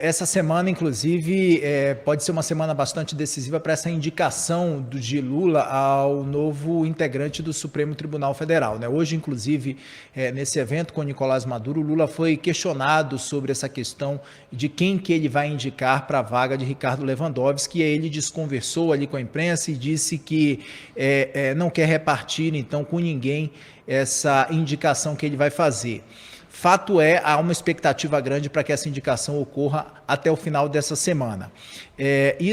Essa semana, inclusive, pode ser uma semana bastante decisiva para essa indicação de Lula ao novo integrante do Supremo Tribunal Federal, né? Hoje, inclusive, nesse evento com Nicolás Maduro, Lula foi questionado sobre essa questão de quem que ele vai indicar para a vaga de Ricardo Lewandowski, e aí ele desconversou ali com a imprensa e disse que não quer repartir, então, com ninguém essa indicação que ele vai fazer. Fato é, há uma expectativa grande para que essa indicação ocorra até o final dessa semana. Ele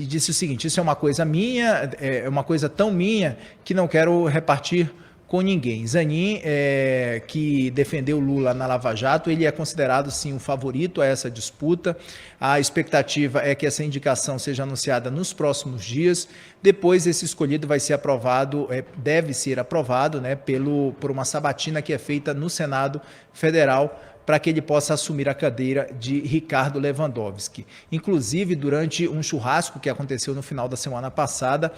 disse o seguinte: isso é uma coisa minha, é uma coisa tão minha que não quero repartir com ninguém. Zanin, que defendeu Lula na Lava Jato, ele é considerado sim o favorito a essa disputa. A expectativa é que essa indicação seja anunciada nos próximos dias. Depois esse escolhido vai ser aprovado, deve ser aprovado, né, por uma sabatina que é feita no Senado Federal, para que ele possa assumir a cadeira de Ricardo Lewandowski. Inclusive, durante um churrasco que aconteceu no final da semana passada,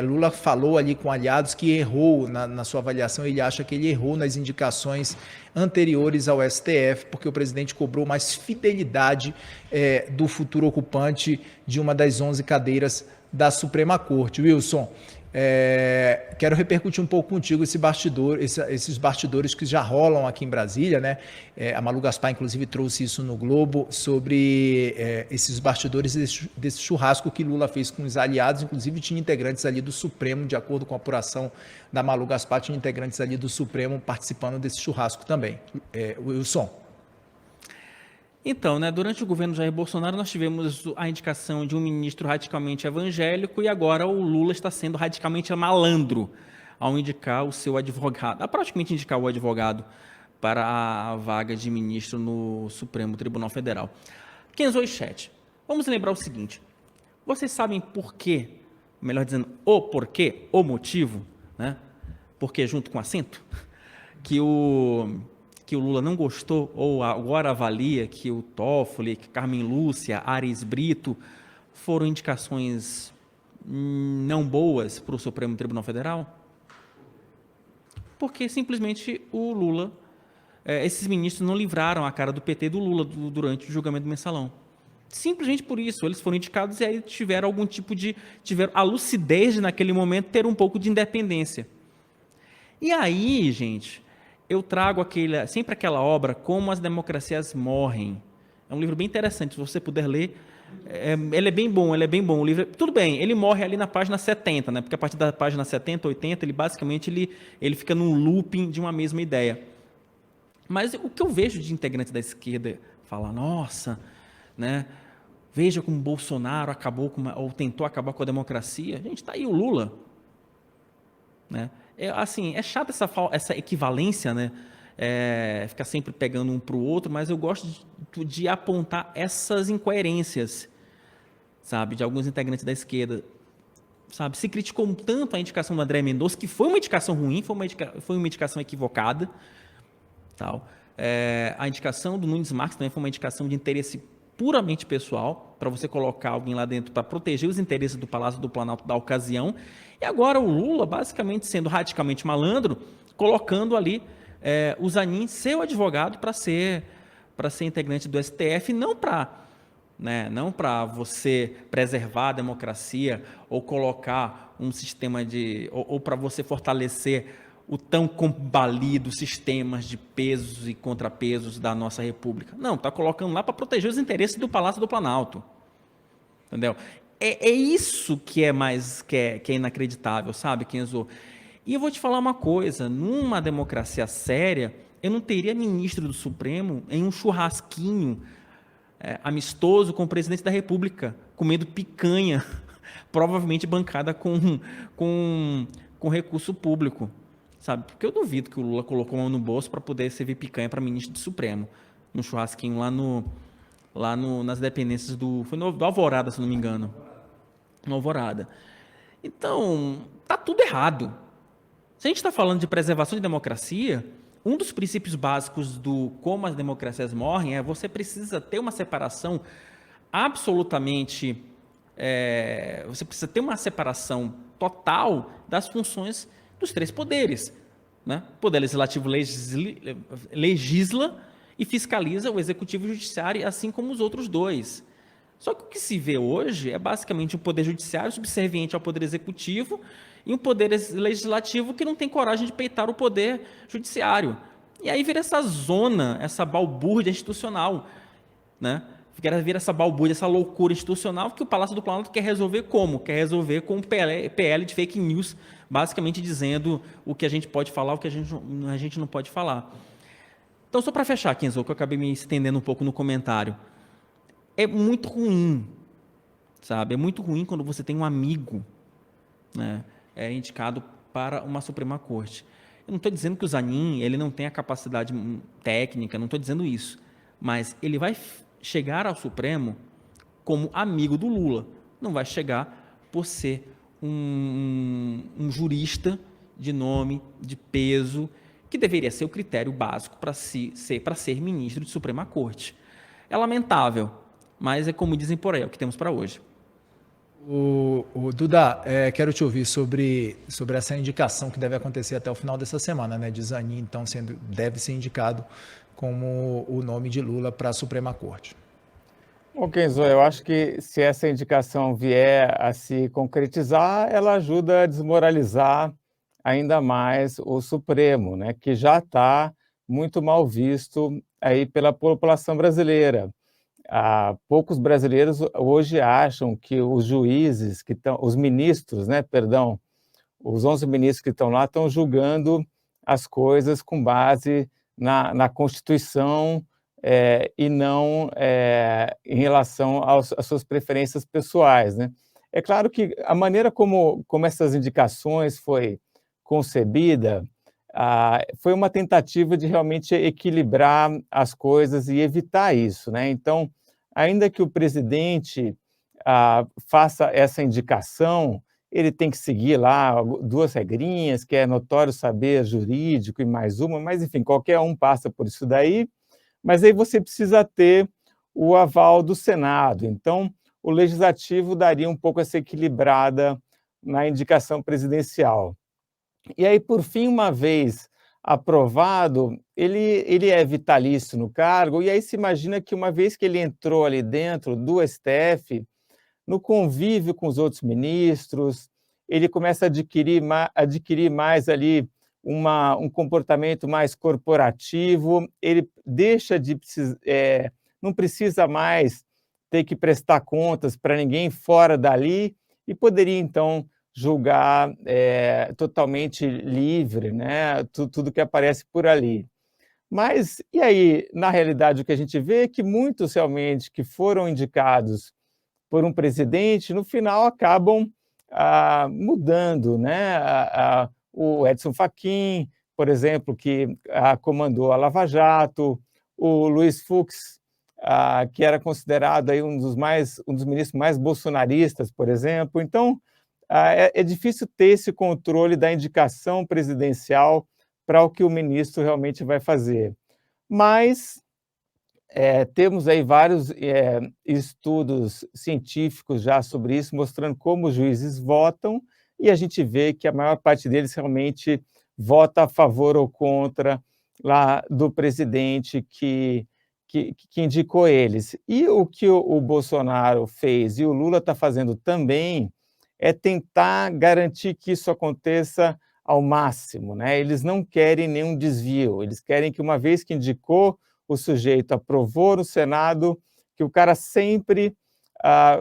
Lula falou ali com aliados que errou na sua avaliação. Ele acha que ele errou nas indicações anteriores ao STF, porque o presidente cobrou mais fidelidade do futuro ocupante de uma das 11 cadeiras da Suprema Corte. Wilson, quero repercutir um pouco contigo esses bastidores que já rolam aqui em Brasília, né? A Malu Gaspar, inclusive, trouxe isso no Globo, sobre esses bastidores desse churrasco que Lula fez com os aliados. Inclusive, tinha integrantes ali do Supremo, de acordo com a apuração da Malu Gaspar, tinha integrantes ali do Supremo participando desse churrasco também. Wilson. Então, né, durante o governo Jair Bolsonaro, nós tivemos a indicação de um ministro radicalmente evangélico e agora o Lula está sendo radicalmente malandro ao indicar o seu advogado, a praticamente indicar o advogado para a vaga de ministro no Supremo Tribunal Federal. Kenzo e Chat, vamos lembrar o seguinte: vocês sabem por quê, melhor dizendo, o porquê, o motivo, né? Porque junto com acento, que o Lula não gostou, ou agora avalia que o Toffoli, que Carmen Lúcia, Ares Brito foram indicações não boas para o Supremo Tribunal Federal? Porque simplesmente o Lula, esses ministros não livraram a cara do PT do Lula durante o julgamento do mensalão. Simplesmente por isso, eles foram indicados e aí tiveram a lucidez de, naquele momento, ter um pouco de independência. E aí, gente, eu trago sempre aquela obra, Como as Democracias Morrem. É um livro bem interessante, se você puder ler. Ele é bem bom. O livro, tudo bem, ele morre ali na página 70, né? Porque a partir da página 70, 80, ele basicamente ele fica num looping de uma mesma ideia. Mas o que eu vejo de integrantes da esquerda falar, nossa, né? Veja como Bolsonaro ou tentou acabar com a democracia. Gente, está aí o Lula, né? É chato essa equivalência, né? Ficar sempre pegando um para o outro, mas eu gosto de apontar essas incoerências, sabe, de alguns integrantes da esquerda. Sabe, se criticou tanto a indicação do André Mendonça, que foi uma indicação ruim, foi uma indicação equivocada. Tal. A indicação do Nunes Marques também foi uma indicação de interesse puramente pessoal, para você colocar alguém lá dentro para proteger os interesses do Palácio do Planalto da ocasião. E agora o Lula, basicamente sendo radicalmente malandro, colocando ali o Zanin, seu advogado, para ser integrante do STF, não para você preservar a democracia ou colocar um sistema ou para você fortalecer o tão combalido sistemas de pesos e contrapesos da nossa república. Não, está colocando lá para proteger os interesses do Palácio do Planalto. Entendeu? É isso que é inacreditável, sabe, Kenzo? E eu vou te falar uma coisa, numa democracia séria, eu não teria ministro do Supremo em um churrasquinho amistoso com o presidente da República, comendo picanha, provavelmente bancada com recurso público. Sabe? Porque eu duvido que o Lula colocou a mão no bolso para poder servir picanha para ministro do Supremo, num churrasquinho nas dependências foi do Alvorada, se não me engano. No Alvorada. Então, tá tudo errado. Se a gente está falando de preservação de democracia, um dos princípios básicos do Como as Democracias Morrem você precisa ter uma separação absolutamente... você precisa ter uma separação total das funções dos três poderes, né? O poder legislativo legisla e fiscaliza o executivo e o judiciário, assim como os outros dois. Só que o que se vê hoje é basicamente um poder judiciário subserviente ao poder executivo e um poder legislativo que não tem coragem de peitar o poder judiciário. E aí vira essa zona, essa balbúrdia institucional, né? Vira essa balbúrdia, essa loucura institucional que o Palácio do Planalto quer resolver como? Quer resolver com um PL de fake news, basicamente dizendo o que a gente pode falar, o que a gente não pode falar. Então, só para fechar, Kenzo, que eu acabei me estendendo um pouco no comentário, é muito ruim, sabe? É muito ruim quando você tem um amigo, né, indicado para uma Suprema Corte. Eu não estou dizendo que o Zanin ele não tem a capacidade técnica, não estou dizendo isso, mas ele vai chegar ao Supremo como amigo do Lula, não vai chegar por ser um jurista de nome, de peso, que deveria ser o critério básico para ser ministro de Suprema Corte. É lamentável, mas é como dizem por aí, é o que temos para hoje. O Duda, quero te ouvir sobre essa indicação que deve acontecer até o final dessa semana, né? De Zanin, então, deve ser indicado como o nome de Lula para a Suprema Corte. Bom, Kenzo, eu acho que se essa indicação vier a se concretizar, ela ajuda a desmoralizar ainda mais o Supremo, né? Que já está muito mal visto aí pela população brasileira. Poucos brasileiros hoje acham que os juízes que estão, os ministros, né, perdão, os 11 ministros que estão lá estão julgando as coisas com base na Constituição e não em relação às suas preferências pessoais, né? É claro que a maneira como essas indicações foi concebida foi uma tentativa de realmente equilibrar as coisas e evitar isso, né? Então, ainda que o presidente faça essa indicação, ele tem que seguir lá 2 regrinhas, que é notório saber jurídico e mais uma, mas enfim, qualquer um passa por isso daí, mas aí você precisa ter o aval do Senado. Então, o Legislativo daria um pouco essa equilibrada na indicação presidencial. E aí, por fim, uma vez aprovado, ele é vitalício no cargo, e aí se imagina que uma vez que ele entrou ali dentro do STF, no convívio com os outros ministros, ele começa a adquirir mais ali um comportamento mais corporativo, ele deixa de não precisa mais ter que prestar contas para ninguém fora dali, e poderia, então, julgar totalmente livre, né, tudo que aparece por ali. Mas, e aí, na realidade, o que a gente vê é que muitos realmente que foram indicados por um presidente, no final acabam mudando, né? O Edson Fachin, por exemplo, que comandou a Lava Jato, o Luiz Fux, que era considerado aí um dos ministros mais bolsonaristas, por exemplo. Então, é difícil ter esse controle da indicação presidencial para o que o ministro realmente vai fazer. Mas temos aí vários estudos científicos já sobre isso, mostrando como os juízes votam, e a gente vê que a maior parte deles realmente vota a favor ou contra lá do presidente que indicou eles. E o que o Bolsonaro fez e o Lula está fazendo também é tentar garantir que isso aconteça ao máximo, né? Eles não querem nenhum desvio, eles querem que, uma vez que indicou, o sujeito aprovou no Senado, que o cara sempre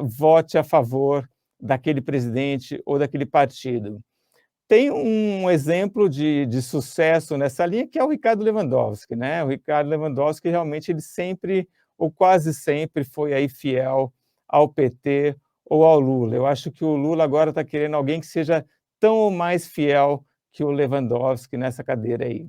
vote a favor daquele presidente ou daquele partido. Tem um exemplo de sucesso nessa linha, que é o Ricardo Lewandowski, né? O Ricardo Lewandowski realmente ele sempre, ou quase sempre, foi aí fiel ao PT ou ao Lula. Eu acho que o Lula agora está querendo alguém que seja tão ou mais fiel que o Lewandowski nessa cadeira aí.